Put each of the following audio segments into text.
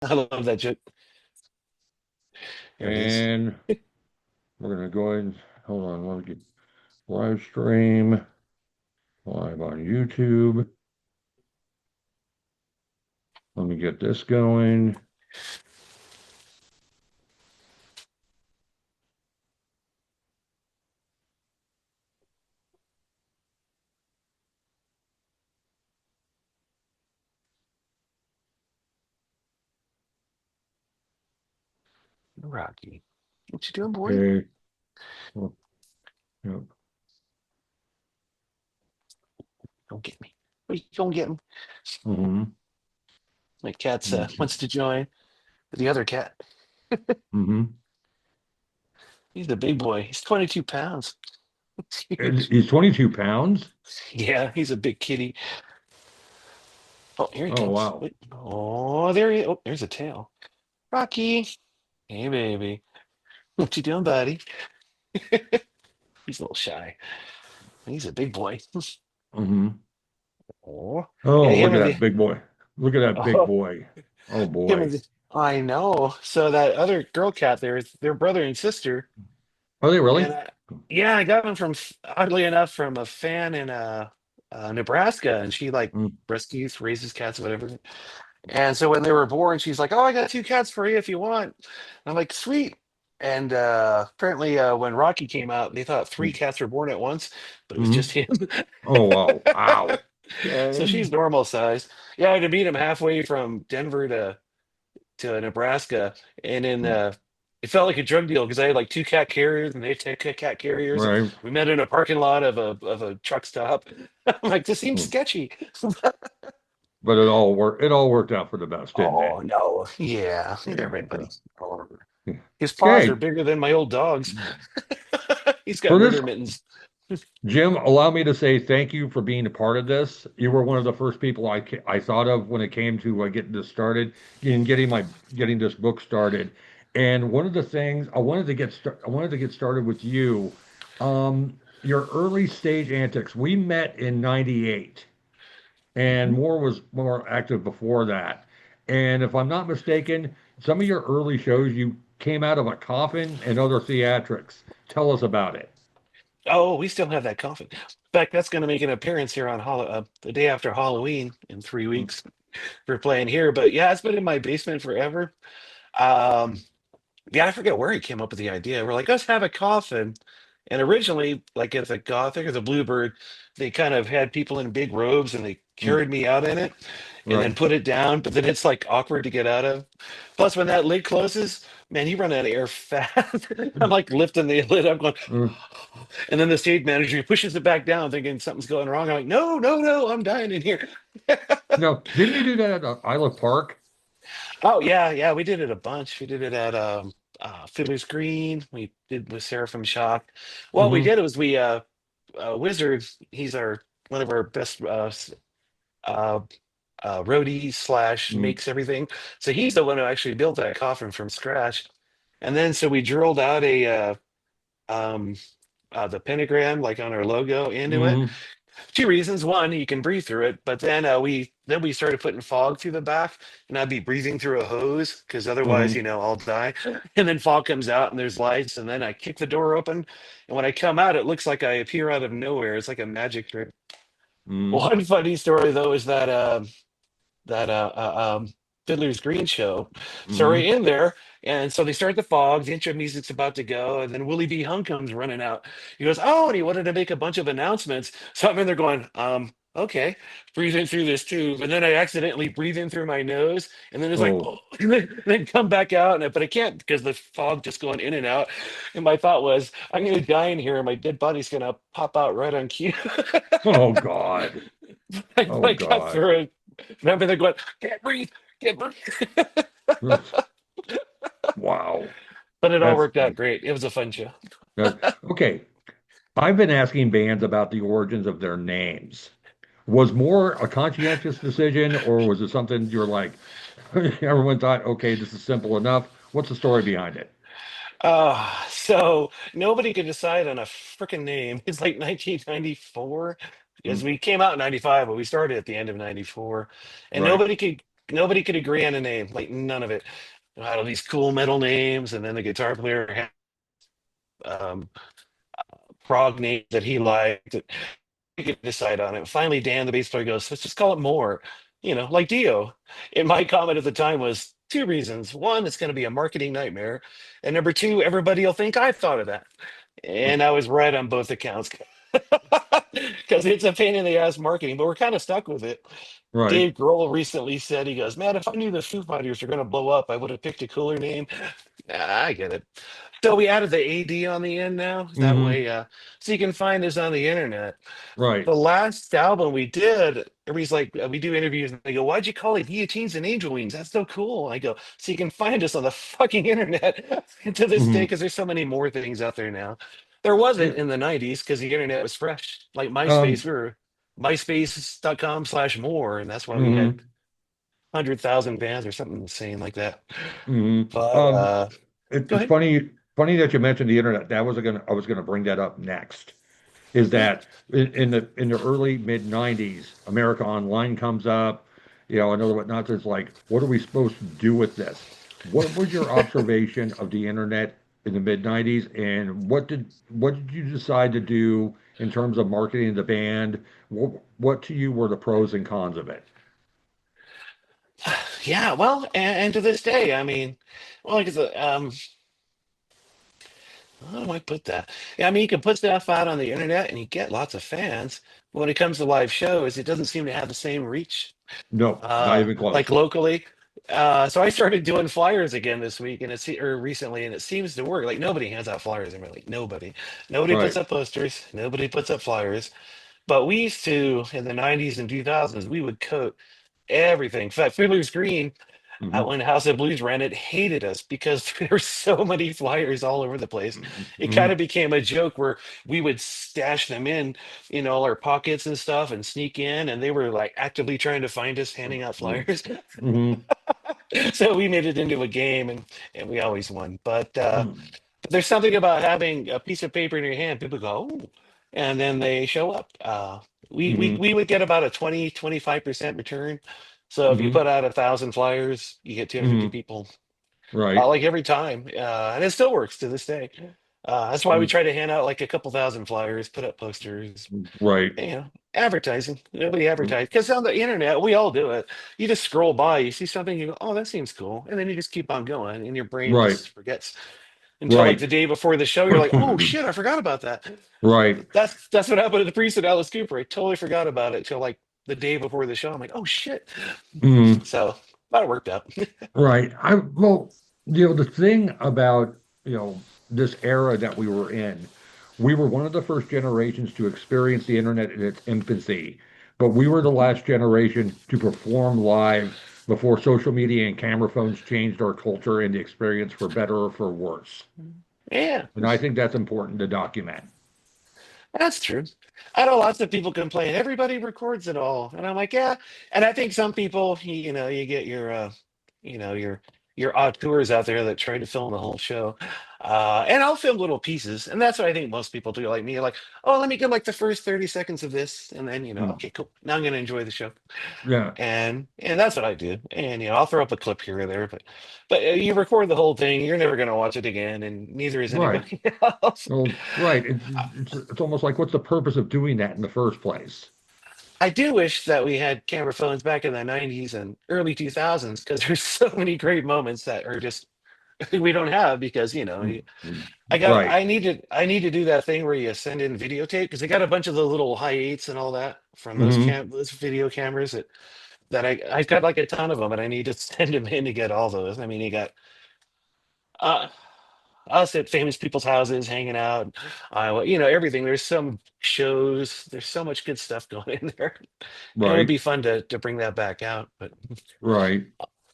I love that joke. There it is. And we're gonna go ahead and hold on. Let me get live stream live on YouTube. Let me get this going. Rocky. What you doing, boy? Okay. Well, yep. Don't get me. What you gonna get me? Mm-hmm. My cat's Okay. wants to join the other cat. Mm-hmm. He's a big boy. He's 22 pounds. He's And huge. he's 22 pounds. Yeah, he's a big kitty. Oh, here he Oh comes. wow. Wait. Oh, there he. Oh, there's a tail. Rocky. Hey, baby. What you doing, buddy? He's a little shy. He's a big boy. Mm-hmm. Oh, yeah. Oh, look Him at and the. that big boy. Look at that big Oh, boy. Oh him boy. and the. I know. So that other girl cat there is their brother and sister. Are they And really? yeah, I got them from, oddly enough, from a fan in Nebraska, and she like Mm. rescues, raises cats, whatever. And so when they were born, she's like, "Oh, I got two cats for you if you want." And I'm like, "Sweet." And apparently, when Rocky came out, they thought three cats were born at once, but it was Mm-hmm. just him. Oh wow. Wow. So Okay. she's normal size. Yeah, I had to meet him halfway from Denver to Nebraska, and in Mm. it felt like a drug deal because I had like two cat carriers and they had cat carriers, and Right. we met in a parking lot of a truck stop. I'm like, this seems Mm. sketchy. But it all worked out for the best, didn't it? Oh no, yeah, Yeah. everybody. Oh, his paws are Okay. bigger than my old dog's. He's got For this, murder mittens. Jim, allow me to say thank you for being a part of this. You were one of the first people I thought of when it came to getting this started and getting this book started. And one of the things I wanted to get started with you. Your early stage antics. We met in '98, and Mhm. Moore was more active before that. And if I'm not mistaken, some of your early shows you came out of a coffin and other theatrics. Tell us about it. Oh, we still have that coffin. In fact, that's going to make an appearance here on the day after Halloween in 3 weeks. We're playing here, but yeah, it's been in my basement forever. Um, Yeah, I forget where he came up with the idea. We're like, let's have a coffin. And originally, like at the Gothic or the Bluebird, they kind of had people in big robes and they Mm, carried me out in it and then right. put it down. But then it's like awkward to get out of. Plus, when that lid closes, man, you run out of air fast. I'm like lifting the lid. I'm going, Mm. and then the stage manager pushes it back down, thinking something's going wrong. I'm like, no, no, no, I'm dying in here. No, didn't you do that at Iliff Park? Oh yeah, yeah, we did it a bunch. We did it at Fiddler's Green. We did with Seraphim Shock. What we Hmm. did was we Wizard. He's our one of our best uh, roadies slash Mm. makes everything. So he's the one who actually built that coffin from scratch. And then so we drilled out a um, the pentagram like on our logo into it. Hmm. Two reasons. One, you can breathe through it, but then we started putting fog through the back, and I'd be breathing through a hose because otherwise, Hmm. I'll die. And then fog comes out, and there's lights, and then I kick the door open, and when I come out, it looks like I appear out of nowhere. It's like a magic trick. Hmm. One funny story though is that Fiddler's Green show. So we're Hmm. in there, and so they start the fog. The intro music's about to go, and then Willie B. Hung comes running out. He goes, "Oh," and he wanted to make a bunch of announcements. So I'm in there going, okay, breathing through this tube, and then I accidentally breathe in through my nose, and then it's like, Oh, oh, and then come back out, but I can't because the fog just going in and out. And my thought was, I'm gonna die in here, and my dead body's gonna pop out right on cue. oh God. Oh I got God. through it. And I've been there going, can't breathe, can't breathe. Ugh. Wow. But it all That's worked out great. It was a fun show. okay. I've been asking bands about the origins of their names. Was more a conscientious decision, or was it something you're like, everyone thought, okay, this is simple enough? What's the story behind it? So nobody could decide on a freaking name. It's like 1994 Mm. because we came out in 95, but we started at the end of 94, and Right. nobody could. Nobody could agree on a name, like none of it. Out of these cool metal names, and then the guitar player had um, prog names that he liked. We could decide on it. Finally, Dan, the bass player, goes, let's just call it more, like Dio. And my comment at the time was two reasons. One, it's going to be a marketing nightmare. And number two, everybody will think I thought of that. And I was right on both accounts because it's a pain in the ass marketing, but we're kind of stuck with it. Right. Dave Grohl recently said, he goes, man, if I knew the Foo Fighters were going to blow up, I would have picked a cooler name. I get it. So we added the AD on the end now. That Mm-hmm. way, so you can find us on the internet. Right. The last album we did, everybody's like, we do interviews and they go, why'd you call it Guillotines and Angel Wings? That's so cool. I go, so you can find us on the fucking internet to this day Mm-hmm. because there's so many more things out there now. There wasn't Yeah. in the 90s because the internet was fresh. Like Um. MySpace, we were myspace.com/more, and that's why we had Mm-hmm. 100,000 fans or something insane like that. Mm-hmm. But go It's ahead. funny that you mentioned the internet. I was gonna bring that up next. Is Yeah. that in the early mid '90s, America Online comes up, and other whatnot. There's like, what are we supposed to do with this? What was your observation of the internet in the mid '90s, and what did you decide to do in terms of marketing the band? What to you were the pros and cons of it? Yeah, well, and to this day, I mean, well, like how do I put that? Yeah, I mean, you can put stuff out on the internet and you get lots of fans. But when it comes to live shows, it doesn't seem to have the same reach, No, not even like close. locally. So I started doing flyers again this week, and or recently, and it seems to work. Like nobody hands out flyers. I mean, like nobody puts Right. up posters, nobody puts up flyers. But we used to in the '90s and 2000s, we would coat everything. In fact, Fiddler's Green, Hmm. when House of Blues ran it, hated us because there were so many flyers all over the place. It kind Hmm. of became a joke where we would stash them in, all our pockets and stuff and sneak in, and they were like actively trying to find us handing out flyers. Hmm. So we made it into a game, and we always won. Hmm. But there's something about having a piece of paper in your hand. People go, oh, and then they show up. We, we Hmm. we would get about a 25% return. So if you Hmm. put out 1,000 flyers, you get 250 Hmm. people, Right. like every time, and it still works to this day. That's why we try to hand out like a couple thousand flyers, put up posters, Right. advertising. Nobody advertise because on the internet we all do it. You just scroll by, you see something, you go, "Oh, that seems cool," and then you just keep on going, and your brain Right. just forgets until like Right. the day before the show. You're like, "Oh shit, I forgot about that." Right. That's what happened to the priest and Alice Cooper. I totally forgot about it till like the day before the show. I'm like, "Oh shit." Mm. So that worked out. Right. Well, the thing about, this era that we were in, we were one of the first generations to experience the internet in its infancy, but we were the last generation to perform live before social media and camera phones changed our culture and the experience for better or for worse. Yeah. And I think that's important to document. That's true. I know lots of people complain. Everybody records it all, and I'm like, yeah. And I think some people, you get you know, your your auteurs out there that try to film the whole show, and I'll film little pieces, and that's what I think most people do, like me. Like, oh, let me get like the first 30 seconds of this, and then Mm. okay, cool. Now I'm gonna enjoy the show, Yeah. and that's what I do. And I'll throw up a clip here or there, but you record the whole thing. You're never gonna watch it again, and neither is Right. anybody else. Well, right. It's almost like, what's the purpose of doing that in the first place? I do wish that we had camera phones back in the 90s and early 2000s because there's so many great moments that are just we don't have because Mm, mm. I Right. need to do that thing where you send in videotape because I got a bunch of the little high eights and all that from Hmm. those video cameras that I've got like a ton of them and I need to send them in to get all those. I mean, you got uh us at famous people's houses hanging out, everything. There's some shows, there's so much good stuff going in there. And it would Right. be fun to bring that back out. But Right.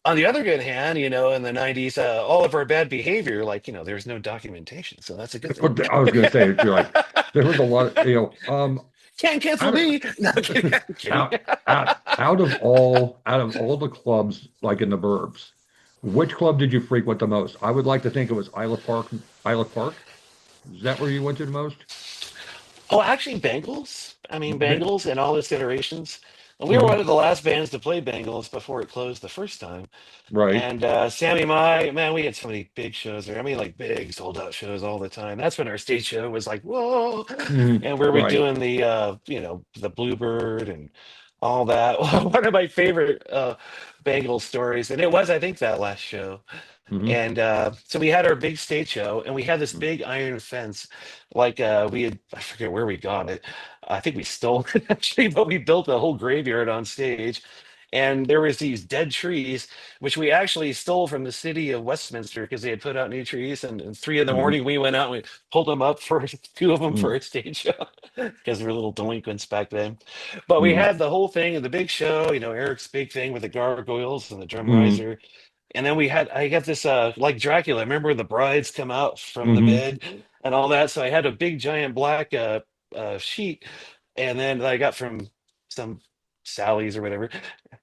on the other good hand, in the 90s, all of our bad behavior, like, there's no documentation. So that's a good thing. But I was going to say, you're like, there was a lot of, Can't cancel out of, me. No, I'm kidding. I'm kidding. out of all the clubs, like in the burbs, which club did you frequent the most? I would like to think it was Iliff Park. Iliff Park? Is that where you went to the most? Oh, actually, Bangles. I mean, Ba- Bangles and all its iterations. And we were Hmm. one of the last bands to play Bangles before it closed the first time. Right. And Sammy Mai, man, we had so many big shows there. I mean, like big sold out shows all the time. That's when our stage show was like, whoa. Hmm. And we were Right. doing the, the Bluebird and all that. One of my favorite Bangles stories, and it was, I think, that last show. Hmm. And so we had our big stage show, and we had this big iron fence. Like we had, I forget where we got it. I think we stole it actually, but we built a whole graveyard on stage. And there was these dead trees, which we actually stole from the city of Westminster because they had put out new trees. And 3 in the morning, we went out and we pulled them up for two of them for Hmm. a stage show because we were little delinquents back then. But we Hmm. had the whole thing, the big show, Eric's big thing with the gargoyles and the drum Hmm. riser. And then I got this like Dracula. Remember when the brides come out from the Hmm. bed and all that? So I had a big giant black sheet, and then that I got from some Sally's or whatever.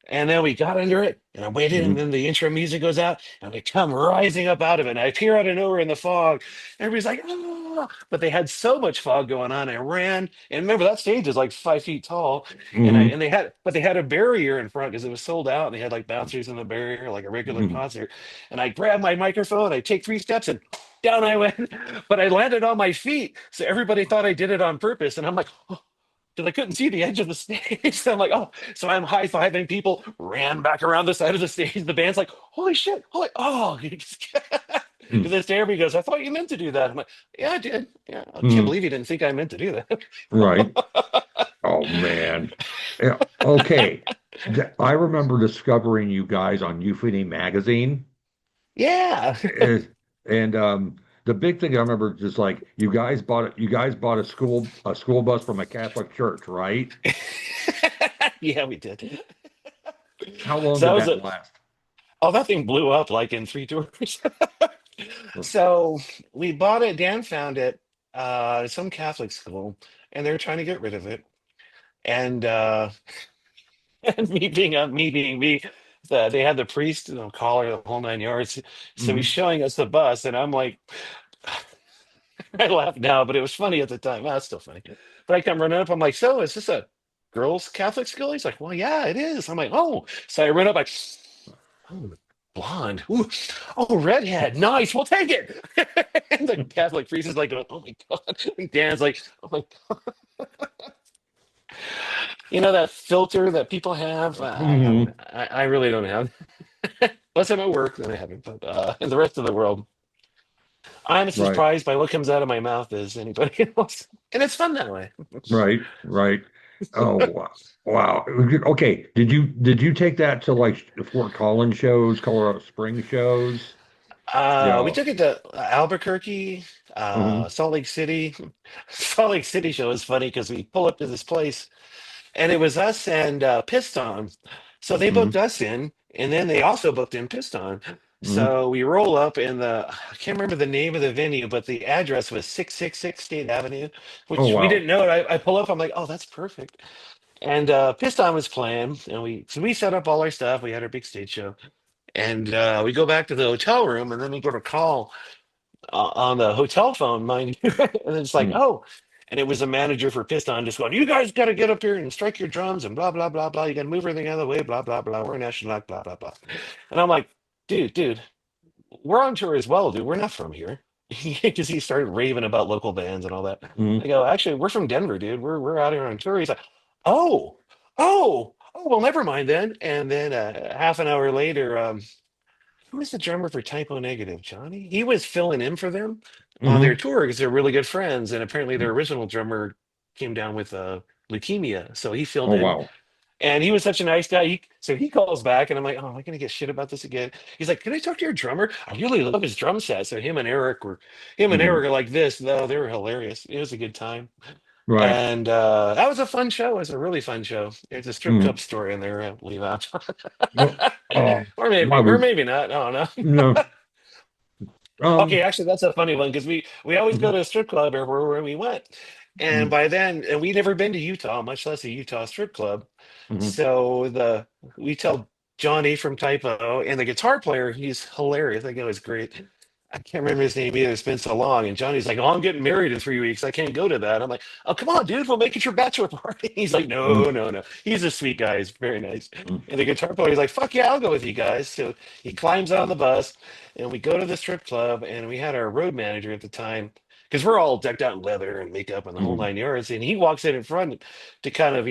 And then we got under it, and I waited, and Hmm. then the intro music goes out, and we come rising up out of it. And I appear out of nowhere in the fog. Everybody's like, "Ah!" But they had so much fog going on. I ran, and remember that stage is like 5 feet tall, and Hmm. they had a barrier in front because it was sold out, and they had like bouncers in the barrier, like a regular Hmm. concert. And I grabbed my microphone, I take 3 steps, and down I went. But I landed on my feet, so everybody thought I did it on purpose. And I'm like, because I couldn't see the edge of the stage. So I'm like, oh, so I'm high fiving people, ran back around the side of the stage. The band's like, holy shit, holy, oh, because this everybody goes, I thought you meant to do that. I'm like, yeah, I did. Yeah, I can't Hmm. believe you didn't think I meant to do that. Right. Oh man. Yeah. Okay. I remember discovering you guys on Euphony magazine. Yeah. Eh, and the big thing I remember is like you guys bought a school bus from a Catholic church, right? Yeah, we did. How long So that did was that a, last? oh, that thing blew up like in 3 tours. So we bought it. Dan found it at some Catholic school, and they were trying to get rid of it. And and me being me, they had the priest, collar, the whole 9 yards. So he's Hmm. showing us the bus, and I'm like, I laugh now, but it was funny at the time. Well, it's still funny. But I come running up. I'm like, so is this a girls' Catholic school? He's like, well, yeah, it is. I'm like, oh. So I run up, like, oh, blonde. Ooh, oh, redhead. Nice. We'll take it. And the Catholic priest is like, oh my God. And Dan's like, oh my God. That filter that people have? Hmm. I really don't have. Unless I'm at work, then I haven't. But in the rest of the world, I'm as Right. surprised by what comes out of my mouth as anybody else. And it's fun that way. Right. Right. Oh wow. Wow. Okay. Did you take that to like Fort Collins shows, Colorado Springs shows? We Yeah. took it to Albuquerque, Hmm. Salt Lake City. Salt Lake City show is funny because we pull up to this place, and it was us and Piston. So they booked Hmm. us in, and then they also booked in Piston. Hmm. So we roll up, and I can't remember the name of the venue, but the address was 666 State Avenue, Oh which we wow. didn't know. I pull up, I'm like, oh, that's perfect. And Piston was playing, and we set up all our stuff. We had our big stage show, and we go back to the hotel room, and then we get a call on the hotel phone, mind you. And it's like, Hmm. oh, and it was a manager for Piston just going, you guys got to get up here and strike your drums and blah, blah, blah, blah. You got to move everything out of the way, blah, blah, blah. We're national act, blah, blah, blah. And I'm like, dude, we're on tour as well, dude. We're not from here. Because he started raving about local bands and all that. I Hmm. go, actually, we're from Denver, dude. We're out here on tour. He's like, oh, well, never mind then. And then half an hour later, who was the drummer for Typo Negative? Johnny? He was filling in for them on their Hmm. tour because they're really good friends. And apparently their original drummer came down with leukemia. So he filled Oh in. wow. And he was such a nice guy. So he calls back and I'm like, oh, am I going to get shit about this again? He's like, can I talk to your drummer? I really love his drum set. So him and Hmm. Eric are like this. No, they were hilarious. It was a good time. Right. And that was a fun show. It was a really fun show. There's a strip club Hmm. story in there. Leave out. Oh, why Or we maybe not. I don't know. no. Okay, Um. actually, that's a funny one because we always go Mhm. to a strip club everywhere where we went, and Mhm. by then, and we'd never been to Utah, much less a Utah strip club. Mhm. So we tell Johnny from Typo and the guitar player, he's hilarious. I think it was great. I can't remember his name either. It's been so long. And Johnny's like, "Oh, I'm getting married in 3 weeks. I can't go to that." I'm like, "Oh, come on, dude. We'll make it your bachelor party." He's like, "No, Mm, no, no." He's a sweet guy. He's very nice. mm, And the guitar player, he's like, "Fuck yeah, I'll go with you guys." So he climbs on the bus, and we go to the strip club. And we had our road manager at the time, because we're all decked out in leather and makeup and the whole mm, 9 yards. And he walks in front to kind of,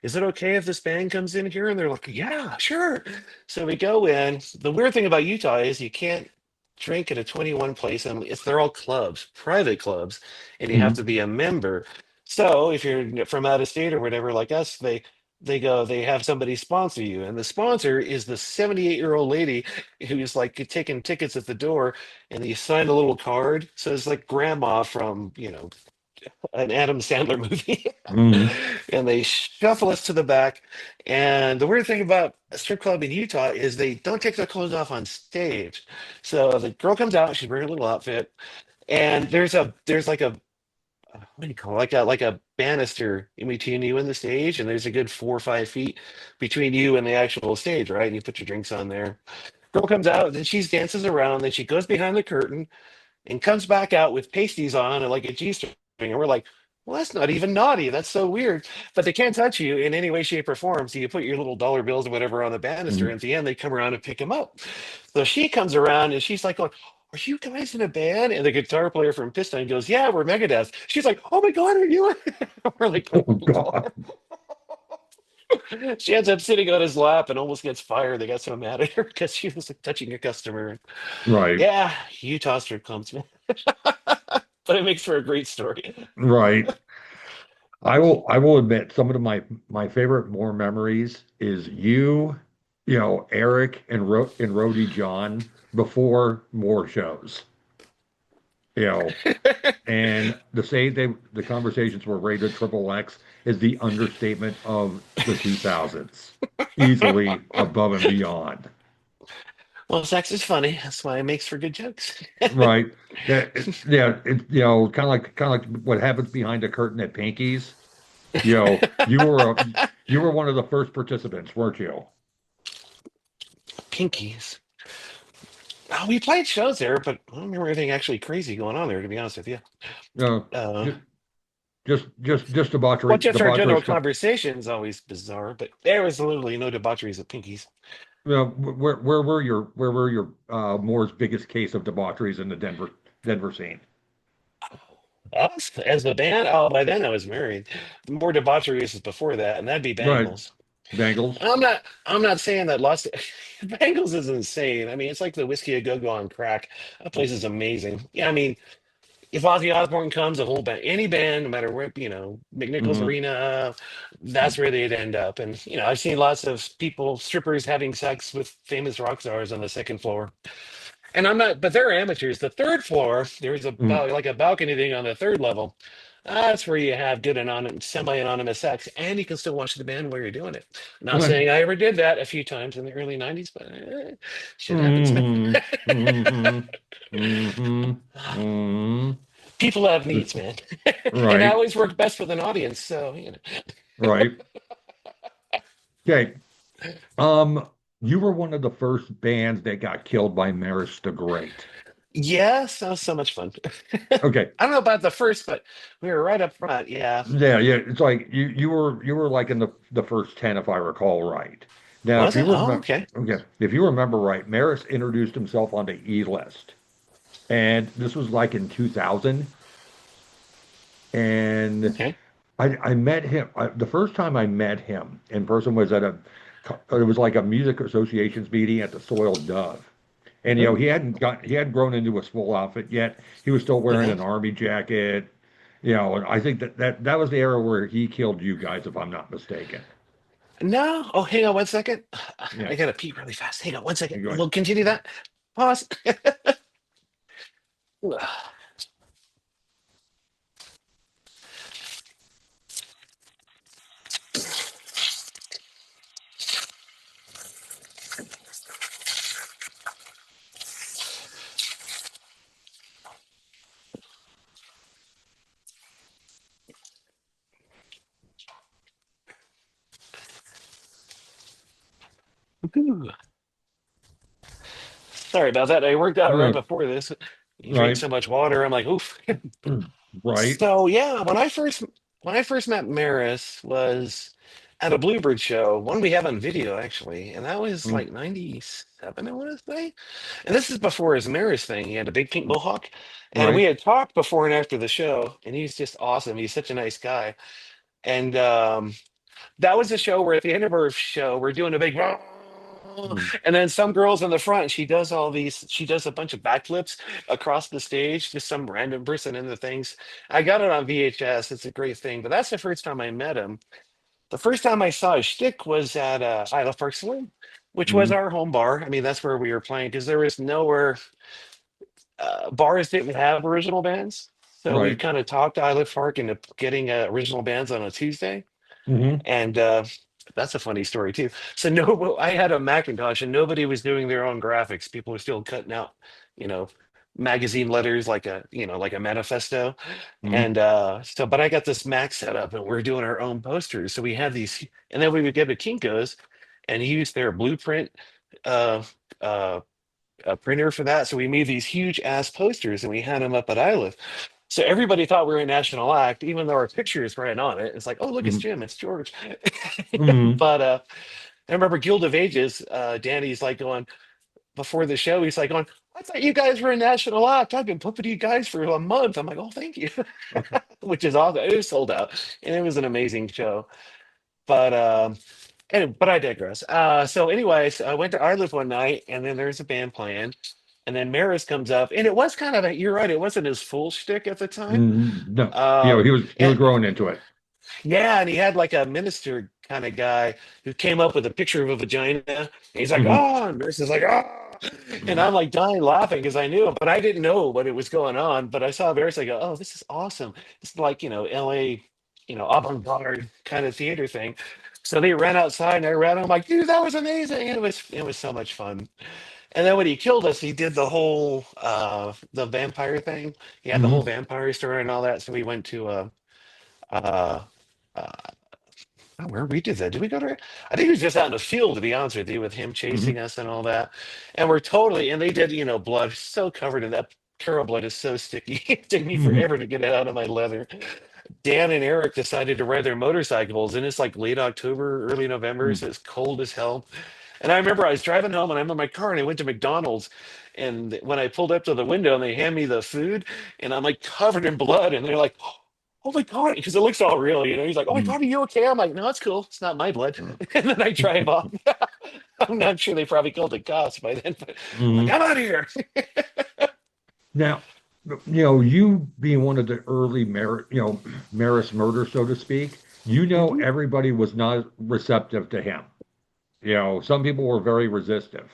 is it okay if this band comes in here? And they're like, "Yeah, sure." So we go in. The weird thing about Utah is you can't drink at a 21 place, and they're all clubs, private clubs, and you have to mm, be a member. So if you're from out of state or whatever like us, they have somebody sponsor you, and the sponsor is the 78-year-old lady who's like taking tickets at the door, and you sign a little card, so it's like grandma from an Adam Sandler movie. mm, And they shuffle us to the back. And the weird thing about a strip club in Utah is they don't take their clothes off on stage. So the girl comes out, she's wearing a little outfit, and there's like a what do you call it? Like a banister in between you and the stage, and there's a good 4 or 5 feet between you and the actual stage, right? And you put your drinks on there. Girl comes out, then she dances around, then she goes behind the curtain and comes back out with pasties on and like a G-string. And we're like, well, that's not even naughty. That's so weird. But they can't touch you in any way, shape, or form. So you put your little dollar bills or whatever on the banister. And mm. at the end, they come around and pick them up. So she comes around and she's like, going, "Are you guys in a band?" And the guitar player from Piston goes, "Yeah, we're Megadeth." She's like, "Oh my God, are you?" We're like, Oh "Oh God. God." She ends up sitting on his lap and almost gets fired. They got so mad at her because she was like touching a customer. Right, Yeah, Utah strip clubs, man. But it makes for a great story. right. I will admit some of my favorite more memories is Eric and Rhodey John before more shows. You know, and to say the conversations were rated triple X is the understatement of the 2000s. Easily above and beyond. Well, sex is funny. That's why it makes for good jokes. Right. Yeah, kind of like what happens behind the curtain at Pinky's. You were one of the first participants, weren't you? Pinkies. Oh, we played shows there, but I don't remember anything actually crazy going on there, to be honest with you. No, Uh, just just well, debauchery, just our general debaucherous stuff. conversation is always bizarre, but there was literally no debaucheries at Pinkies. Where were your Moore's biggest case of debaucheries in the Denver scene? Us as the band, oh, by then I was married. More debaucheries is before that, and that'd be Right, Bangles. Bangles. I'm not saying that Lost Bangles is insane. I mean, it's like the whiskey a go-go on crack. That place is amazing. Yeah, I mean, if Ozzy Osbourne comes, a whole band, any band, no matter where, McNichols Hmm. Arena, that's where they'd end up. And I've seen lots of people, strippers, having sex with famous rock stars on the second floor. And I'm not, but they're amateurs. The third floor, there's like a balcony thing on the third level. That's where you have good semi-anonymous sex, and you can still watch the band while you're doing it. Not saying I ever did that a few times in the early '90s, but shit happens, man. Hmm. Hmm. Hmm. Hmm. People have needs, man, and I Right, always work best with an audience. So right. Okay. Um, you were one of the first bands that got killed by Maris the Great. yes, that was so much fun. Okay. I don't know about the first, but we were right up front. Yeah, Yeah, yeah. It's like you were like in the first 10 if I recall right. Now, if was you it? Oh, remember, okay, okay, if you remember right, Maris introduced himself on the E list, and this was like in 2000. And okay. I met him. The first time I met him in person was it was like a music association's meeting at the Soiled Dove. And Ooh, he hadn't grown into a full outfit yet. He was still wearing uh-huh. an army jacket. And I think that was the era where he killed you guys, if I'm not mistaken. No. Oh, hang on one second. Yeah. I gotta pee really fast. Hang on one second. Go ahead. We'll continue that. Pause. Ooh. Sorry about that. I worked out right Uh, before this. You drink right, so much water. I'm like, oof. right. So yeah, when I first met Maris was at a Bluebird show, one we have on video actually, and that was Mm, like '97, I want to say. And this is before his Maris thing. He had a big pink mohawk, and we right. had talked before and after the show, and he's just awesome. He's such a nice guy. And that was a show where at the end of our show, we're doing a big, Mm, and then some girls in the front, she does a bunch of backflips across the stage, just some random person in the things. I got it on VHS. It's a great thing, but that's the first time I met him. The first time I saw his shtick was at Iliff Park Saloon, which was mm, our home bar. I mean, that's where we were playing because there was nowhere, bars didn't have original bands. So we right. kind of talked Iliff Park into getting original bands on a Tuesday. Hmm. And that's a funny story too. So no, I had a Macintosh and nobody was doing their own graphics. People were still cutting out, you know, magazine letters like a manifesto. Hmm. And but I got this Mac set up and we're doing our own posters. So we had these, and then we would get to Kinko's and he used their blueprint uh uh printer for that. So we made these huge ass posters and we had them up at Iliff. So everybody thought we were a national act, even though our picture is right on it. It's like, oh, look, it's Hmm. Jim, it's George. Hmm. But I remember Guild of Ages, Danny's like going before the show, he's like going, I thought you guys were a national act. I've been pumping you guys for a month. I'm like, oh, thank you. Which is awesome. It was sold out. And it was an amazing show. But but I digress. So anyways, I went to Iliff one night and then there's a band playing. And then Maris comes up, and it was kind of you're right, it wasn't his full shtick at the time. No, Um, he was and growing into it. yeah, and he had like a minister kind of guy who came up with a picture of a vagina. And he's like, Hmm. oh, and Maris is like, oh, and I'm like dying laughing because I knew him, but I didn't know what it was going on. But I saw Maris, I go, oh, this is awesome. It's like, LA, avant-garde kind of theater thing. So they ran outside and I ran. I'm like, dude, that was amazing. And it was so much fun. And then when he killed us, he did the whole the vampire thing. He had the whole Hmm. vampire story and all that. So we went to uh, uh oh, where we did that. Did we go to? I think it was just out in the field, to be honest with you, with him chasing Hmm. us and all that. And we're totally, and they did, blood so covered in that. Carol blood is so sticky. It took me Hmm. forever to get it out of my leather. Dan and Eric decided to ride their motorcycles, and it's like late October, early November, so it's cold as hell. And I remember I was driving home, and I'm in my car, and I went to McDonald's, and when I pulled up to the window, and they hand me the food, and I'm like covered in blood, and they're like, "Oh my God," because it looks all real, He's like, "Oh my Hmm. God, are you okay?" I'm like, "No, it's cool. It's not my blood." And then I drive off. I'm not sure they probably called the cops by then, but I'm like, Hmm. "I'm out of here." Now, you being one of the early Maris murder, so to speak, Mhm. everybody was not receptive to him. Some people were very resistive.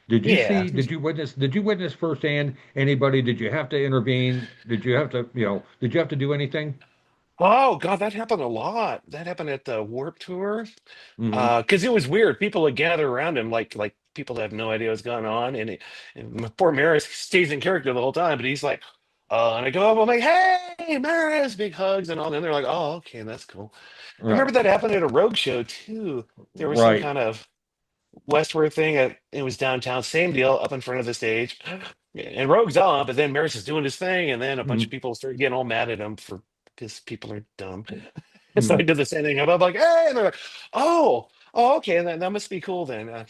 Yeah. Did you witness firsthand anybody? Did you have to intervene? Did you have to do anything? Oh God, that happened a lot. That happened at the Warp Tour. Hmm. Because it was weird. People would gather around him like people that have no idea what's going on, and poor Maris stays in character the whole time. But he's like, and I go up, I'm like, "Hey, Maris!" Big hugs and all. And they're like, "Oh, okay, that's cool." I remember Right. that happened at a Rogue show too. There was some Right. kind of Westward thing. It was downtown, same deal, up in front of the stage, and Rogue's on, but then Maris is doing his thing, and then a bunch of Mhm. people start getting all mad at him for because people are dumb. And so I Mhm. did the same thing. I'm like, "Hey," and they're like, "Oh, okay, that must be cool then." I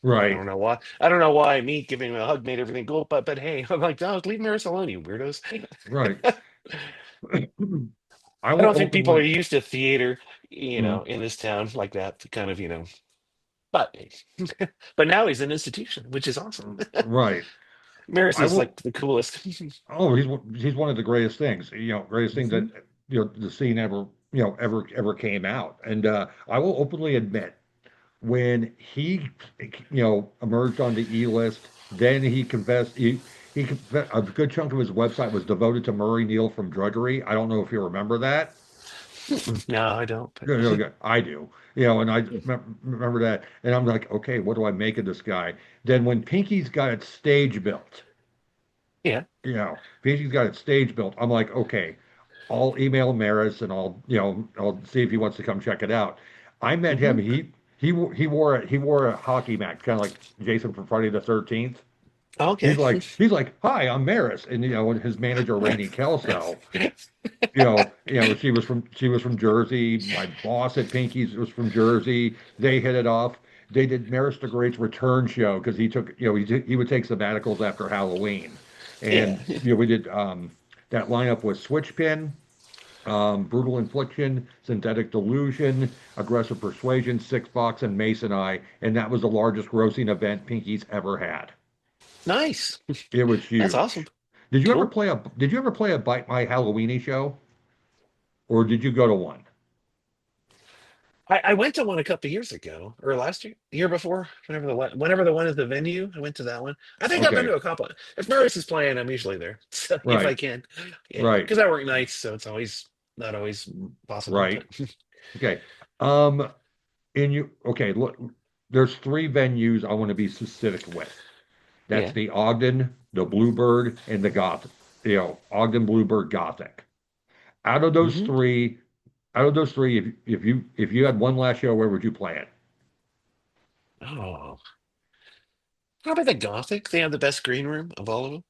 Right. don't know why. I don't know why me giving him a hug made everything cool, but hey, I'm like, no, leave Maris alone, you weirdos. Right. I I will don't think people are openly. used to theater, Mhm. in this town like that, kind of, But but now he's an institution, which is awesome. Right. Maris I is like will. the coolest. Oh, he's one of the greatest things. Greatest things that Mhm. the scene ever came out. And I will openly admit when he emerged on the E list, then he confessed a good chunk of his website was devoted to Murray Neal from Drudgery. I don't know if you remember that. No, I don't. But Yeah, I do. And I remember that, and I'm like, okay, what do I make of this guy? Then when Pinky's got its stage built, yeah. Pinky's got its stage built, I'm like, okay, I'll email Maris and I'll see if he wants to come check it out. I met him. Hmm. He wore a hockey mask, kind of like Jason from Friday the 13th. Okay. He's like, hi, I'm Maris, and his manager Rainey Kelso, she was from Jersey. My boss at Pinky's was from Jersey. They hit it off. They did Maris the Great's return show because he took, he would take sabbaticals after Halloween, Yeah. and we did that lineup was Switchpin, Brutal Infliction, Synthetic Delusion, Aggressive Persuasion, Six Box, and Mason Eye, and that was the largest grossing event Pinky's ever had. Nice. It was That's awesome. huge. Cool. Did you ever play a Bite My Halloweeny show, or did you go to one? I went to one a couple of years ago, or last year, year before, whenever the one is the venue, I went to that one. I think I've been Okay, to a couple. If Maurice is playing, I'm usually there, so if I right, can, yeah, right, because I work nights, so it's always not always possible. But right. Okay. Um, okay, look, there's three venues I want to be specific with. That's yeah. the Ogden, the Bluebird, and the Ogden Bluebird Gothic. Out of those Hmm. three, if you had one last show, where would you play it? Oh, probably the Gothic. They have the best green room of all of them.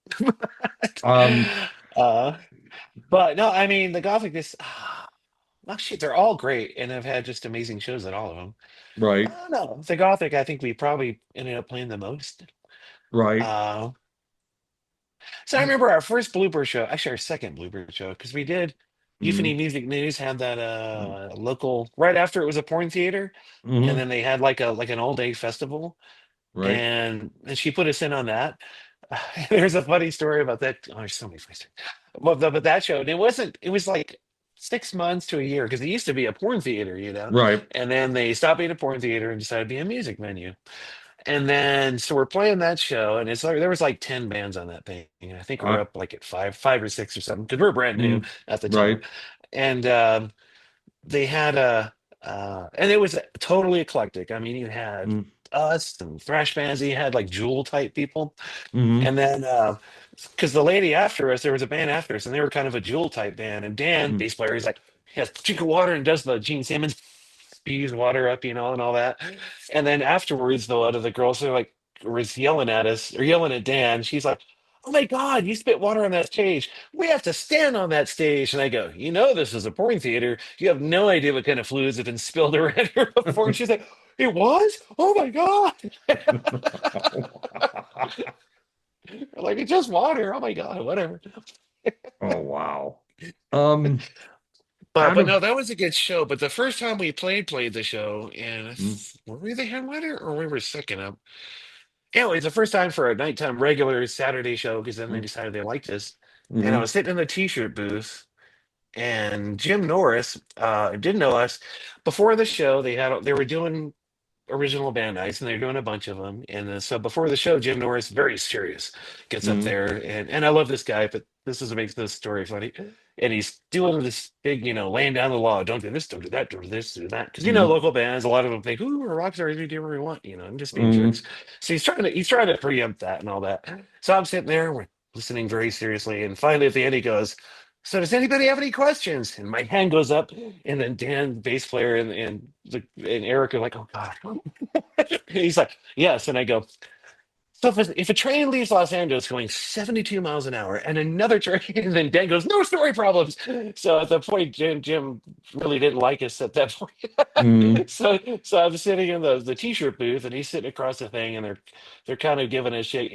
Um, uh, but no, I mean the Gothic is. Well, shit, they're all great, and I've had just amazing shows at all of them. I right, don't know. The Gothic, I think we probably ended up playing the most. right. Uh, so I remember our first blooper show, actually our second blooper show, because we did Euphony Mm-hmm. Music News had that local right after it was a porn theater, and Mm-hmm. then they had like an all day festival, Right. and she put us in on that. There's a funny story about that. Oh, there's so many funny stories. But that show, and it was like 6 months to a year because it used to be a porn theater, Right. and then they stopped being a porn theater and decided to be a music venue. And then so we're playing that show, and it's like there was like 10 bands on that thing. And I think we're I, up like at five or six or something, because we're brand new mm, at the time. right. And they had and it was totally eclectic. I mean, you had Mm, us and thrash bands, you had like Jewel type people. mm-hmm. And then because the lady after us, there was a band after us, and they were kind of a Jewel type band. And Dan, Mm, bass player, he's like, he has drink of water and does the Gene Simmons spews water up, and all that. And then afterwards, though, out of the girls, they're like, was yelling at us or yelling at Dan. She's like, "Oh my God, you spit water on that stage. We have to stand on that stage." And I go, this is a porn theater. You have no idea what kind of fluids have been spilled around here before. And she's like, "It was? Oh my God." Like, it's just water. Oh my God, whatever. oh wow. Um, But out but of no, that was a good show. But the first time we played the show, and mm, were we the headliner or we were second up? Anyway, the first time for a nighttime regular Saturday show, because then they mm, decided they liked us. And I mm-hmm, was sitting in the t-shirt booth, and Jim Norris didn't know us. Before the show, they were doing original band nights, and they're doing a bunch of them. And so before the show, Jim Norris, very serious, gets up mm-hmm, there, and I love this guy, but this is what makes this story funny. And he's doing this big, laying down the law: don't do this, don't do that, don't do this, do that. Because mm-hmm, local bands, a lot of them think, "Ooh, we're rock stars, we do whatever we want," and just being mm-hmm, jerks. So he's trying to preempt that and all that. So I'm sitting there, we're listening very seriously, and finally at the end he goes, "So does anybody have any questions?" And my hand goes up, and then Dan, the bass player, and Eric are like, "Oh God." He's like, "Yes." And I go, "So if a train leaves Los Angeles going 72 miles an hour and another train," and then Dan goes, "No story problems." So at the point, Jim really didn't like us at that mm-hmm, point. So I'm sitting in the t-shirt booth, and he's sitting across the thing, and they're kind of giving us shit.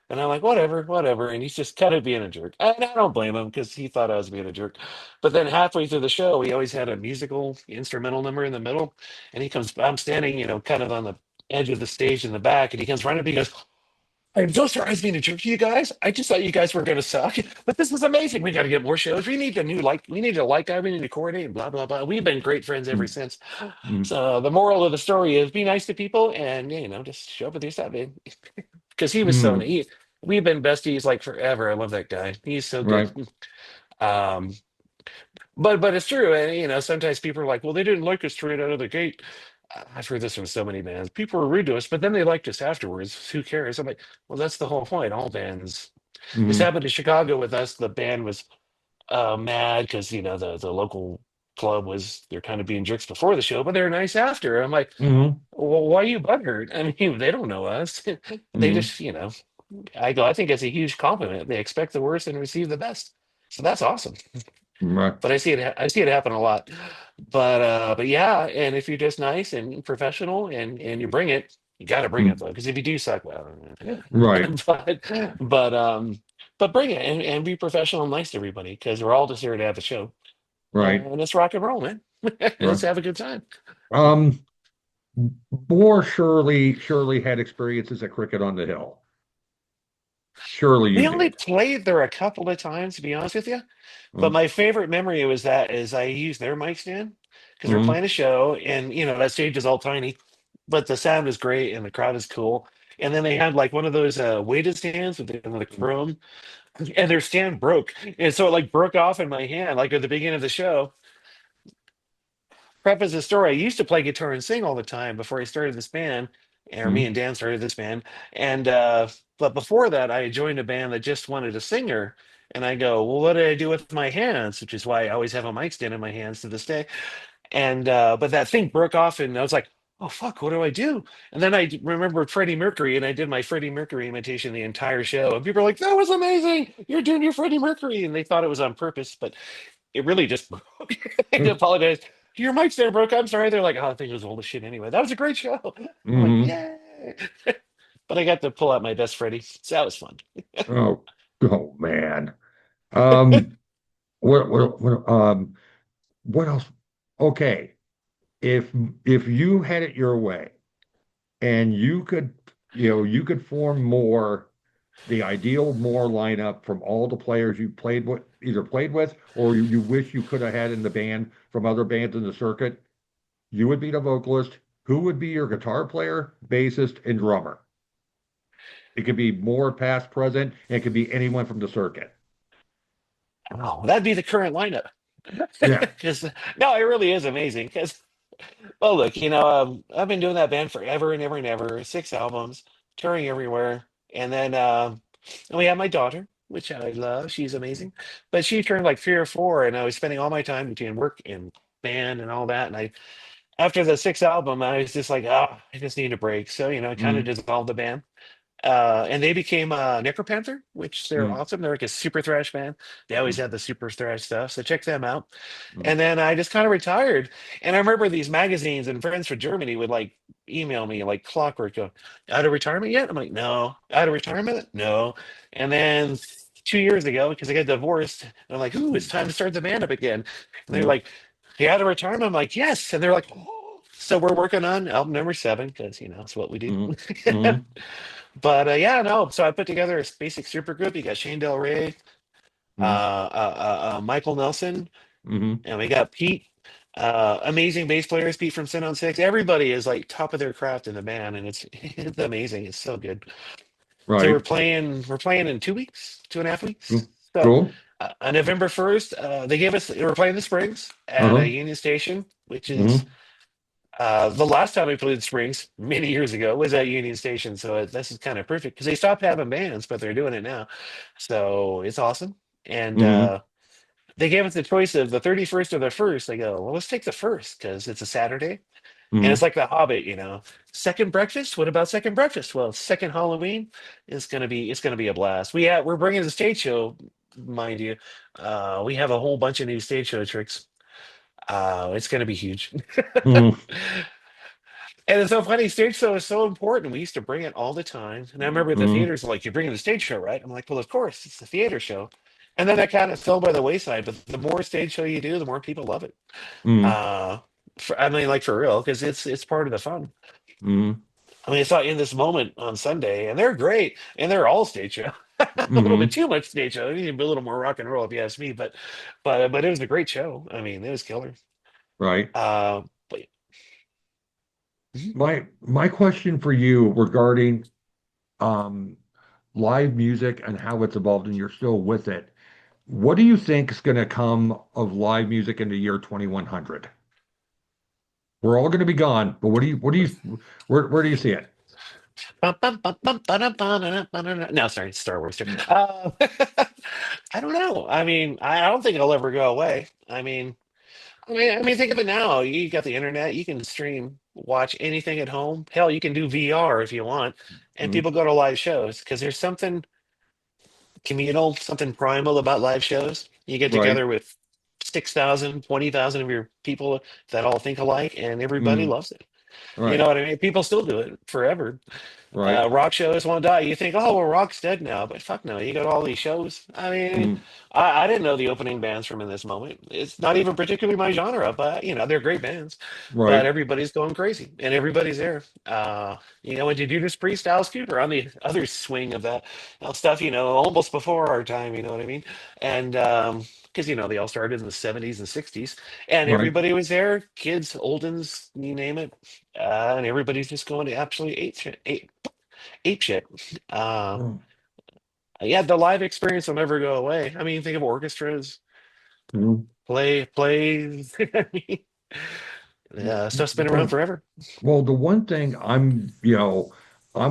And I'm like, "Whatever, whatever." And he's just kind of being a jerk. And I don't blame him because he thought I was being a jerk. But then halfway through the show, he always had a musical instrumental number in the middle. And I'm standing, kind of on the edge of the stage in the back, and he comes running up. He goes, "I'm so sorry I was being a jerk to you guys. I just thought you guys were going to suck, but this is amazing. We got to get more shows. We need a light guy. We need to coordinate, blah, blah, blah." We've been great friends ever since. mm-hmm, So the moral of the story is be nice to people and, just show up with your stuff, man. Because he was so, mm-hmm, we've been besties like forever. I love that guy. He's so good. right. Um, but it's true. And, sometimes people are like, "Well, they didn't like us straight out of the gate." I've heard this from so many bands. People were rude to us, but then they liked us afterwards. Who cares? I'm like, well, that's the whole point. All bands. This Mm-hmm, happened in Chicago with us. The band was mad because the local club they're kind of being jerks before the show, but they're nice after. I'm like, mm-hmm, well, why are you butthurt? I mean, they don't know us. They mm-hmm. just I go, I think it's a huge compliment. They expect the worst and receive the best. So that's awesome. Right. But I see it happen a lot. But yeah, and if you're just nice and professional and you bring it, you got to bring it Mm. though, because if you do suck, well, Right. but but um, but bring it and be professional and nice to everybody because we're all just here to have a show Right. and it's rock and roll, man. Right. Let's have a good time. Um, Moore surely had experiences at Cricket on the Hill. Surely you We only did. played there a couple of times, to be honest with you. But Mm-hmm. my favorite memory was that is I used their mic stand because we're playing a show, and that stage is all tiny, but the sound is great and the crowd is cool. And then they had like one of those weighted stands with the chrome, and their stand broke, and so it like broke off in my hand, like at the beginning of the show. Preface the story. I used to play guitar and sing all the time before I started this band, or me Mm-hmm. and Dan started this band. And but before that, I joined a band that just wanted a singer. And I go, well, what did I do with my hands? Which is why I always have a mic stand in my hands to this day. And but that thing broke off, and I was like, oh fuck, what do I do? And then remembered Freddie Mercury, and I did my Freddie Mercury imitation the entire show. And people are like, that was amazing. You're doing your Freddie Mercury, and they thought it was on purpose, but it really just broke. I had to apologize. Your mic stand broke. I'm sorry. They're like, oh, I think it was old as shit anyway. That was a great show. I'm like, Mm-hmm. yay. But I got to pull out my best Freddie. So that was fun. Oh, oh man. Um, what else? Okay, if if you had it your way and you could form more the ideal more lineup from all the players you played with, either played with or you wish you could have had in the band from other bands in the circuit, you would be the vocalist. Who would be your guitar player, bassist, and drummer? It could be more past, present, and it could be anyone from the circuit. Oh, that'd be the current lineup. Yeah. Because no, it really is amazing. Because well, look, I've been doing that band forever and ever and ever. 6 albums, touring everywhere, and then and we have my daughter, which I love. She's amazing, but she turned like 3 or 4, and I was spending all my time between work and band and all that. And I after the sixth album, I was just like, oh, I just need a break. So I kind of Mm, dissolved the band. And they became Necropanther, which they're mm, awesome. They're like a super thrash band. They always mm, had the super thrash stuff, so check them out. mm, And then I just kind of retired. And I remember these magazines and friends from Germany would like email me like clockwork, go, out of retirement yet? I'm like, no. Out of retirement? No. And then 2 years ago, because I got divorced, and I'm like, ooh, it's time to start the band up again. And they're mm, like, you out of retirement? I'm like, yes. And they're like, oh. So we're working on album number 7 because it's what we do. mm, mm, But yeah, no. So I put together a basic super group. You got Shane Del Rey, mm, Michael Nelson, mm, and we got Pete. Amazing bass players, Pete from Sin on Six. Everybody is like top of their craft in the band, and it's amazing. It's so good. So right. we're playing in 2 weeks, 2.5 weeks. Cool. So Cool. on November 1st, they gave us. We're playing the Springs at Uh-huh. Union Station, which is Mm, the last time we played Springs many years ago was at Union Station, so this is kind of perfect because they stopped having bands, but they're doing it now, so it's awesome. And mm, they gave us the choice of the 31st or the first. I go, well, let's take the first because it's a Saturday, and it's mm, like The Hobbit, Second breakfast. What about second breakfast? Well, second Halloween is gonna be a blast. We're bringing the stage show, mind you. We have a whole bunch of new stage show tricks. It's gonna be huge. mm, And it's so funny, stage show is so important. We used to bring it all the time. And I remember the mm, theaters were like, you're bringing the stage show, right? I'm like, well, of course, it's the theater show. And then that kind of fell by the wayside. But the more stage show you do, the more people love it. mm, Uh, I mean, like for real, because it's part of the fun. mm, I mean, I saw In This Moment on Sunday, and they're great, and they're all stage show. A little bit mm, too much stage show. It needed to be a little more rock and roll, if you ask me. But it was a great show. I mean, it was killer. right. But My question for you regarding um live music and how it's evolved and you're still with it. What do you think is going to come of live music in the year 2100? We're all going to be gone, but where do you see it? No, sorry, it's Star Wars too. I don't know. I mean, I don't think it'll ever go away. I mean, think of it now. You got the internet. You can stream watch anything at home. Hell, you can do VR if you want, and Mm-hmm. people go to live shows because there's something communal, something primal about live shows. You get Right. together with 6,000, 20,000 of your people that all think alike, and everybody Mm-hmm. loves it. You know Right. what I mean? People still do it forever. Right. Rock shows won't die. You think, oh, well, rock's dead now, but fuck no. You got all these shows. I mean, Mm-hmm. I didn't know the opening bands from In This Moment. It's not even particularly my genre, but they're great bands. But Right. everybody's going crazy, and everybody's there. And to Judas Priest, Alice Cooper on the other swing of that stuff. Almost before our time. You know what I mean? And because they all started in the '70s and '60s, and Right. everybody was there, kids, old uns, you name it, and everybody's just going to absolutely ape shit. Uh, yeah, the live experience will never go away. I mean, think of orchestras, Mm-hmm. plays. I mean, stuff's been around Well, forever. well, the one thing I'm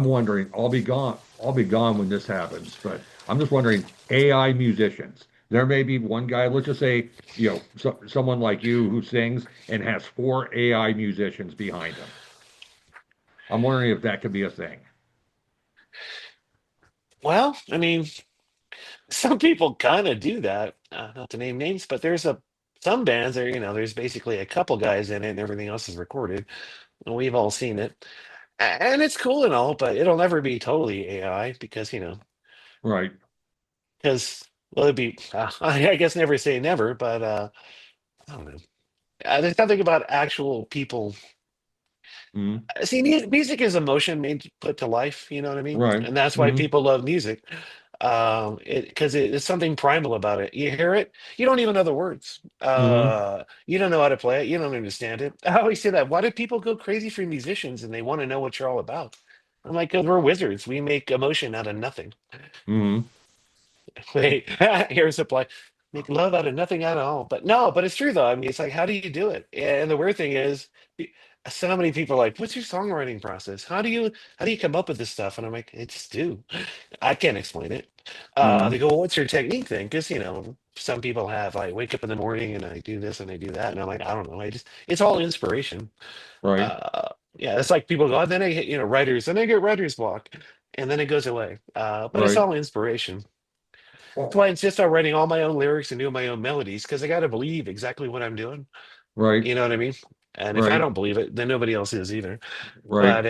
wondering, I'll be gone when this happens, but I'm just wondering, AI musicians. There may be one guy, let's just say, someone like you who sings and has four AI musicians behind him. I'm wondering if that could be a thing. Well, I mean, some people kind of do that. Not to name names, but some bands there. There's basically a couple guys in it, and everything else is recorded. And we've all seen it, and it's cool and all, but it'll never be totally AI because Right. well, it'd be. I guess never say never, but I don't know. There's something about actual people. Hmm. See, music is emotion made put to life. You know what I mean? Right. And that's why Hmm. people love music. Because it's something primal about it. You hear it, you don't even know the words. Hmm. You don't know how to play it. You don't understand it. I always say that. Why do people go crazy for musicians and they want to know what you're all about? I'm like, because we're wizards. We make emotion out of nothing. Hmm. Wait, here's a play. Make love out of nothing at all. But no, but it's true though. I mean, it's like, how do you do it? And the weird thing is, pe- so many people are like, "What's your songwriting process? How do you come up with this stuff?" And I'm like, "I just do. I can't explain it." They Hmm. go, "Well, what's your technique then?" Because some people have I wake up in the morning and I do this and I do that, and I'm like, I don't know. It's all inspiration. Right. Yeah, it's like people go, "Oh, then I hit writers, then I get writer's block, and then it goes away." But it's Right. all inspiration. That's Oh, why I insist on writing all my own lyrics and doing my own melodies because I got to believe exactly what I'm doing. right. You know what I mean? And if I Right. don't believe it, then nobody else is either. Right. But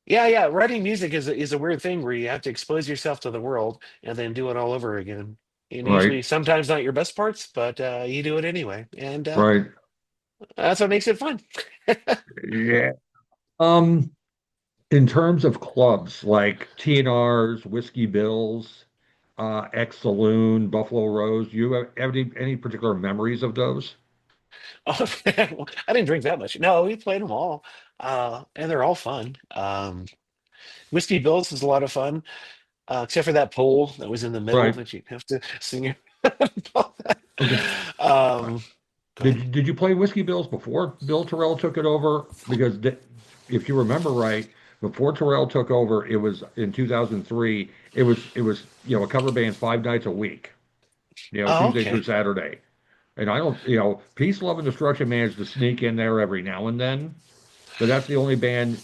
yeah. Writing music is a weird thing where you have to expose yourself to the world and then do it all over again. And Right. usually, sometimes not your best parts, but you do it anyway, and Right. that's what makes it fun. Yeah. Um, in terms of clubs like TNR's, Whiskey Bill's, X Saloon, Buffalo Rose, you have any particular memories of those? Oh, I didn't drink that much. No, we played them all, and they're all fun. Whiskey Bills is a lot of fun. Except for that pole that was in the middle Right. that you have to sing your. Okay. um, Go ahead. Did you play Whiskey Bills before Bill Terrell took it over? Because if you remember right, before Terrell took over, it was in 2003. It was a cover band 5 nights a week, Oh, Tuesday through okay. Saturday. And I don't, Peace, Love, and Destruction managed to sneak in there every now and then, but that's the only band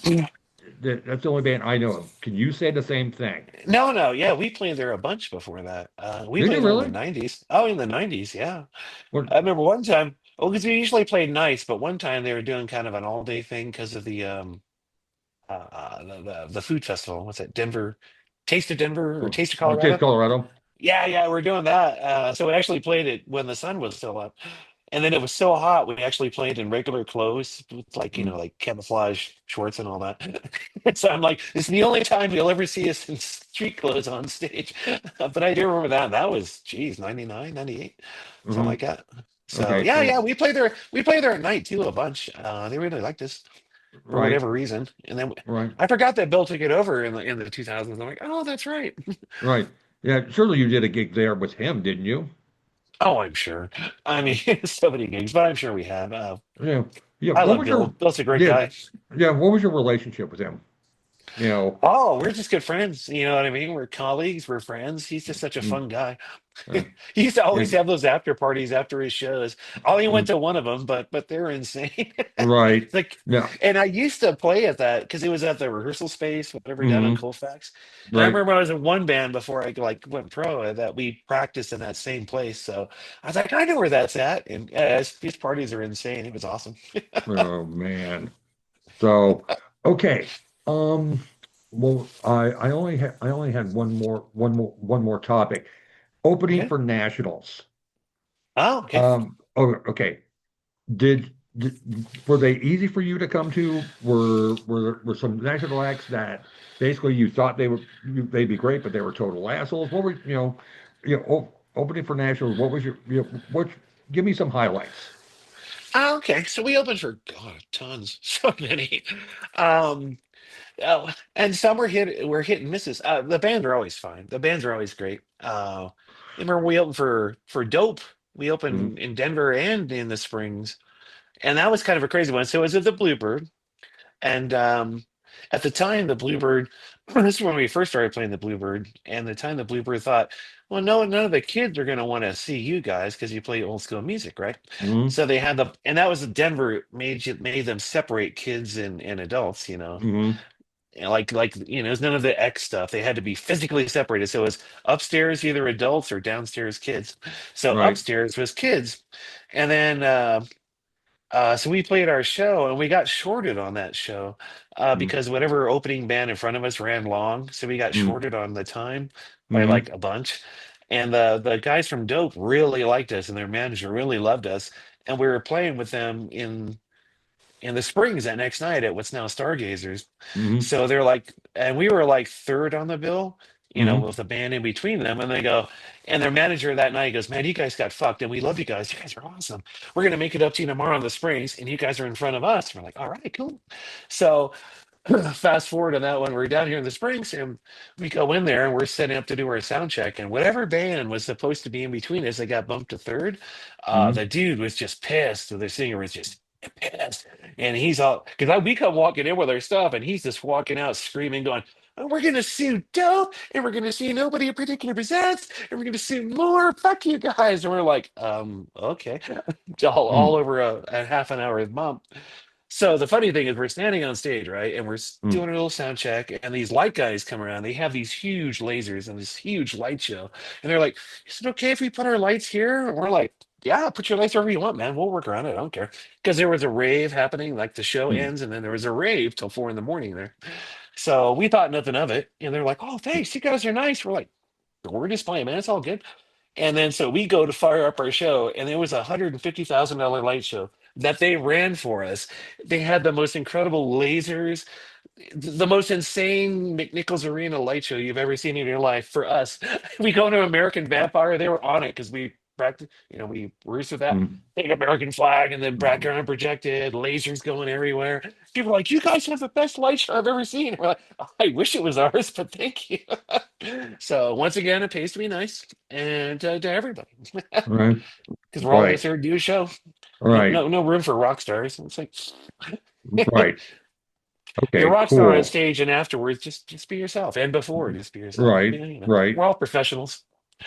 I know of. Can you say the same thing? No, no, yeah, we played there a bunch before that. We Did you played there in the really? '90s. Oh, in the '90s, yeah. What? I remember one time. Well, because we usually played nights, but one time they were doing kind of an all-day thing because of the food festival. What's that? Taste of Denver or Taste of Oh, Taste Colorado? Colorado. Yeah, we're doing that. So we actually played it when the sun was still up. And then it was so hot, we actually played in regular clothes with Mm, like camouflage shorts and all that. So I'm like, this is the only time you'll ever see us in street clothes on stage. But I do remember that. That was, geez, 99, 98, something hmm. like that. So Okay. yeah, we played there at night too, a bunch. They really liked us for Right. whatever reason. And then Right. I forgot that Bill took it over in the 2000s. I'm like, oh, that's right. Right. Yeah. Surely you did a gig there with him, didn't you? Oh, I'm sure. I mean, so many gigs, but I'm sure we have. Yeah. Yeah. I What love was Bill. your Bill's a great yeah guy. yeah What was your relationship with him? You know, Oh, we're just good friends. You know what I mean? We're colleagues, we're friends. He's just such a mm, fun guy. uh, He used to always and have those after parties after his shows. I only went mm, to one of them, but they were insane. right. Like, Yeah. and I used to play at that because it was at the rehearsal space, whatever, down on Hmm. Colfax. And I Right. remember I was in one band before I like went pro that we practiced in that same place. So I was like, I know where that's at. And his parties are insane. It was awesome. Oh man. So, okay. Um, well, I only had one more topic. Opening Okay. for nationals. Oh, okay. Oh, okay. Did were they easy for you to come to? Were some national acts that basically you thought they'd be great, but they were total assholes? What were opening for nationals? What was your what? Give me some highlights. Oh, okay. So we opened for God, tons, so many. Um, and some were hit and misses. The bands are always fine. The bands are always great. Remember we opened for Dope. We Mm-hmm. opened in Denver and in the Springs, and that was kind of a crazy one. So it was at the Bluebird, and at the time the Bluebird. This is when we first started playing the Bluebird, and the time the Bluebird thought, well, no, none of the kids are going to want to see you guys because you play old school music, right? Mm-hmm. So they had and that was the Denver made them separate kids and adults, Mm-hmm. and like there's none of the X stuff. They had to be physically separated. So it was upstairs either adults or downstairs kids. So Right. upstairs was kids, and then so we played our show and we got shorted on that show because whatever opening band in front of us ran long, so we got Mm-hmm. shorted on the time by Mm-hmm. like a bunch. And the guys from Dope really liked us, and their manager really loved us, and we were playing with them in the Springs that next night at what's now Stargazers. Mm-hmm. So they're like, and we were like third on the bill, Mm-hmm. with a band in between them. And they go, and their manager that night goes, man, you guys got fucked, and we love you guys. You guys are awesome. We're gonna make it up to you tomorrow in the Springs, and you guys are in front of us. We're like, all right, cool. So fast forward on that one, we're down here in the Springs, and we go in there, and we're setting up to do our sound check. And whatever band was supposed to be in between us, they got bumped to third. Mm-hmm. The dude was just pissed. So the singer was just pissed, and he's all because we come walking in with our stuff, and he's just walking out screaming, going, "Oh, we're gonna sue Dope, and we're gonna sue Nobody in Particular Presents, and we're gonna sue more. Fuck you guys!" And we're like, okay, all over a half an hour bump. So the funny thing is, we're standing on stage, right, and we're Mm-hmm. doing a little sound check, and these light guys come around. They have these huge lasers and this huge light show, and they're like, "Is it okay if we put our lights here?" And we're like, "Yeah, put your lights wherever you want, man. We'll work around it. I don't care." Because there was a rave happening, like the show Mm-hmm. ends, and then there was a rave till 4 in the morning there. So we thought nothing of it, and they're like, "Oh, thanks, you guys are nice." We're like, "We're just playing, man. It's all good." And then so we go to fire up our show, and it was $150,000 light show that they ran for us. They had the most incredible lasers, the most insane McNichols Arena light show you've ever seen in your life for us. We go to American Vampire, they were on it because we practiced, we rehearsed with that. Mm-hmm. Big American flag and then background projected, lasers going everywhere. People are like, "You guys have the best light show I've ever seen." We're like, "I wish it was ours, but thank you." So once again, it pays to be nice and to everybody Right. because we're all Right. just here to do a show. No, Right. no, no room for rock stars. It's like Right. you're a Okay. rock star on Cool. stage, and afterwards, just be yourself, and before, just be yourself. Right. Yeah, Right. we're all professionals.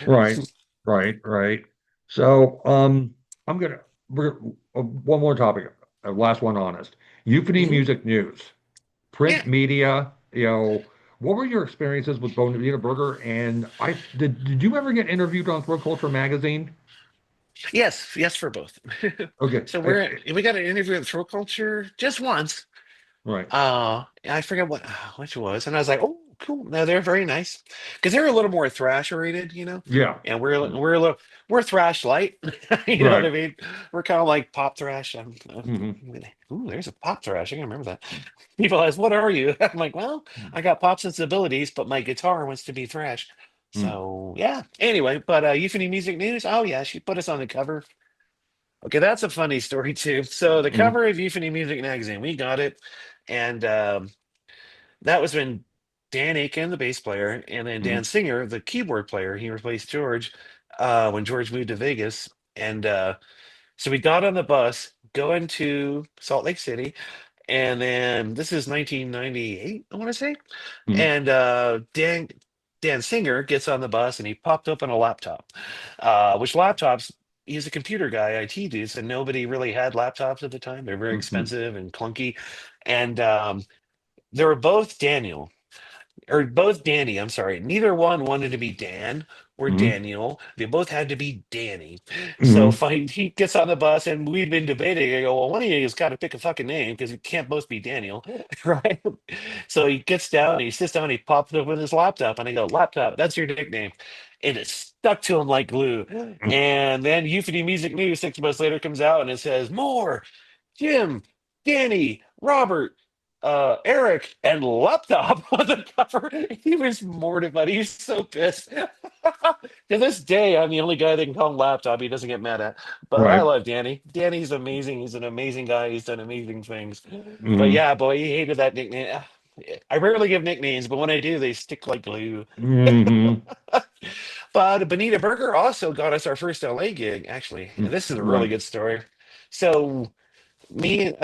Right. Right. Right. So, I'm gonna we're one more topic, last one honest. Euphony Hmm. music news, Yeah. print media. What were your experiences with Bonavita Burger? And did you ever get interviewed on Throw Culture magazine? Yes, yes, for both. Okay. So we got an interview at Throw Culture just once. Right. I forget which it was, and I was like, "Oh, cool." No, they're very nice because they're a little more thrash oriented, Yeah. and we're Mm. we're a little we're thrash light. You know what Right. I mean? We're kind of like pop thrash. Hmm. Ooh, there's a pop thrash. I can remember that. People ask, "What are you?" I'm like, "Well, I got pop sensibilities, but my guitar wants to be thrash." Mm. So yeah. Anyway, but Euphony Music News. Oh yeah, she put us on the cover. Okay, that's a funny story too. So the Mm. cover of Euphony Music Magazine, we got it, and that was when Dan Aiken, the bass player, and then Dan Mm. Singer, the keyboard player, he replaced George when George moved to Vegas, and so we got on the bus going to Salt Lake City, And then this is 1998, I want to say. Mm-hmm. And Dan Singer gets on the bus and he popped open a laptop, which laptops, he's a computer guy, IT dude, so nobody really had laptops at the time. They're very Mm-hmm. expensive and clunky. And they were both Daniel or both Danny, I'm sorry. Neither one wanted to be Dan or Mm-hmm. Daniel. They both had to be Danny. So Mm-hmm. fine, he gets on the bus and we've been debating. I go, well, one of you has got to pick a fucking name because it can't both be Daniel, right? So he gets down, he sits down, he pops it with his laptop, and I go, laptop, that's your nickname. And it stuck to him like glue. And then Euphony Music News 6 months later comes out and it says, more Jim, Danny, Robert, Eric, and Laptop on the cover. He was mortified. He's so pissed. To this day, I'm the only guy that can call him Laptop. He doesn't get mad at. But I Right. love Danny. Danny's amazing. He's an amazing guy. He's done amazing things. But Mm-hmm. yeah, boy, he hated that nickname. I rarely give nicknames, but when I do, they stick like glue. Mm-hmm. But Bonita Burger also got us our first LA gig, actually. And this is a really Right. good story. So me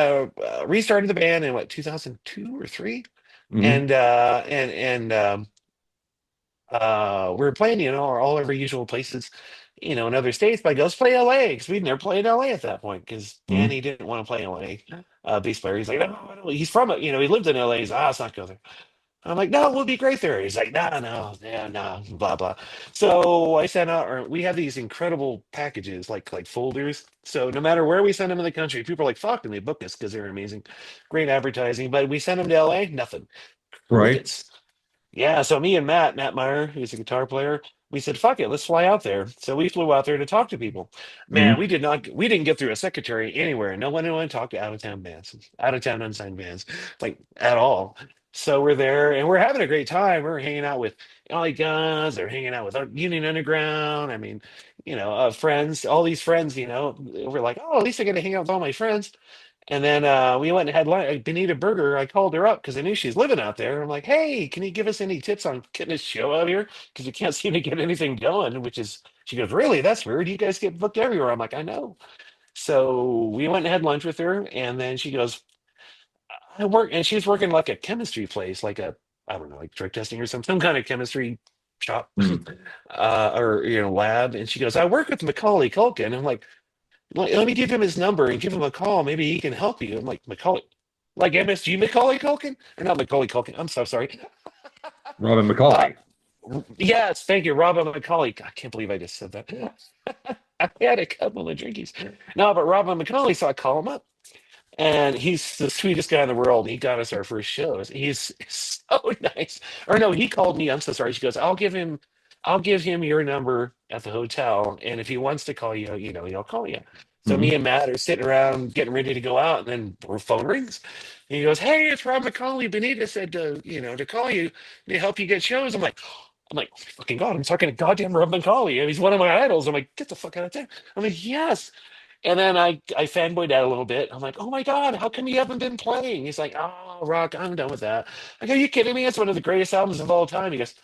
restarted the band in what 2002 or three, Mm-hmm. and we were playing, all of our usual places, in other states. But I go, let's play LA because we'd never played LA at that point because Mm-hmm. Danny didn't want to play LA. Bass player, he's like, no, I don't. He's from it, he lived in LA. He's let's not go there. I'm like, no, we'll be great there. He's like, no, no, yeah, no, blah blah. So I sent out, or we have these incredible packages, like folders. So no matter where we send them in the country, people are like, fuck, and they book us because they're amazing, great advertising. But we send them to LA, nothing, Right. crickets. Yeah, so me and Matt Meyer, who's a guitar player, we said, fuck it, let's fly out there. So we flew out there to talk to people. Man, Mm-hmm. we didn't get through a secretary anywhere. No one wanted to talk to out of town bands, out of town unsigned bands, like at all. So we're there and we're having a great time. We're hanging out with LA Guns, they're hanging out with Union Underground. I mean, friends, all these friends, we're like, oh, at least I get to hang out with all my friends. And then we went and had lunch. Benita Burger, I called her up because I knew she's living out there. I'm like, hey, can you give us any tips on getting a show out here? Because we can't seem to get anything going, she goes, really? That's weird. You guys get booked everywhere. I'm like, I know. So we went and had lunch with her. And then she goes, I work, and she's working like a chemistry place, like I don't know, like drug testing or some kind of chemistry shop or, lab. And she goes, I work with Macaulay Culkin. I'm like, let me give him his number and give him a call. Maybe he can help you. I'm like, Macaulay, like MSG Macaulay Culkin? Or not Macaulay Culkin. I'm so sorry. Robin Uh, McCauley. yes, thank you, Robin Macaulay. I can't believe I just said that. I had a couple of drinkies. No, but Robin Macaulay, so I call him up. And he's the sweetest guy in the world. He got us our first shows. He's so nice. Or no, he called me. I'm so sorry. She goes, I'll give him your number at the hotel. And if he wants to call you, he'll call you. So me Mm-hmm. and Matt are sitting around getting ready to go out, and then our phone rings. And he goes, hey, it's Rob McCauley. Benita said to call you to help you get shows. I'm like, oh my fucking God, I'm talking to goddamn Rob McCauley. And he's one of my idols. I'm like, get the fuck out of town. I'm like, yes. And then I fanboyed out a little bit. I'm like, oh my God, how come you haven't been playing? He's like, oh, Rock, I'm done with that. I go, you kidding me? It's one of the greatest albums of all time. He goes,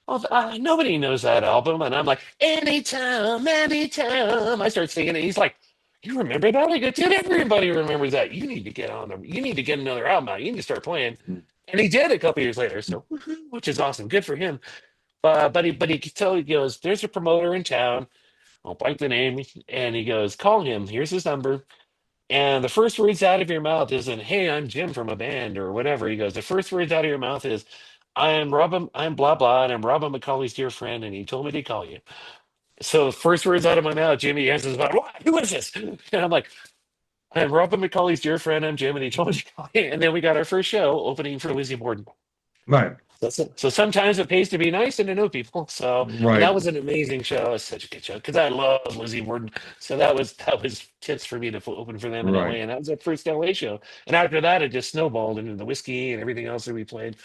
oh, nobody knows that album. And I'm like, anytime, anytime. I start singing it. He's like, you remember that? I go, dude, everybody remembers that. You need to get on them. You need to get another album out. You need to start playing. And he did a couple years later. So, woohoo, which is awesome. Good for him. But he totally goes, there's a promoter in town. I'll blank the name. And he goes, call him. Here's his number. And the first words out of your mouth isn't, hey, I'm Jim from a band or whatever. He goes, the first words out of your mouth is, I'm blah blah, and I'm Robin McCauley's dear friend, and he told me to call you. So the first words out of my mouth, Jimmy answers about, what? Who is this? And I'm like, I'm Robin McCauley's dear friend, I'm Jim, and he told me to call you. And then we got our first show opening for Lizzie Borden. Right. So sometimes it pays to be nice and to know people. So, and Right. that was an amazing show. It was such a good show because I love Lizzie Borden. So that was tips for me to open for them in Right. LA, and that was our first LA show. And after that, it just snowballed into the whiskey and everything else that we played.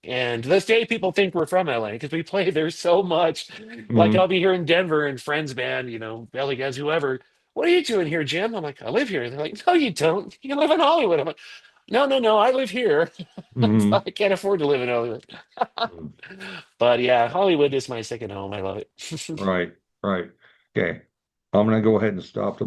And to this day, people think we're from LA because we play there so much. Like Mm-hmm. I'll be here in Denver and friends band, Belly Guys, whoever. What are you doing here, Jim? I'm like, I live here. They're like, no, you don't. You live in Hollywood. I'm like, no, no, no, I live here. Mm-hmm. I can't afford to live in Hollywood. But yeah, Hollywood is my second home. I love it. Right. Right. Okay. I'm gonna go ahead and stop the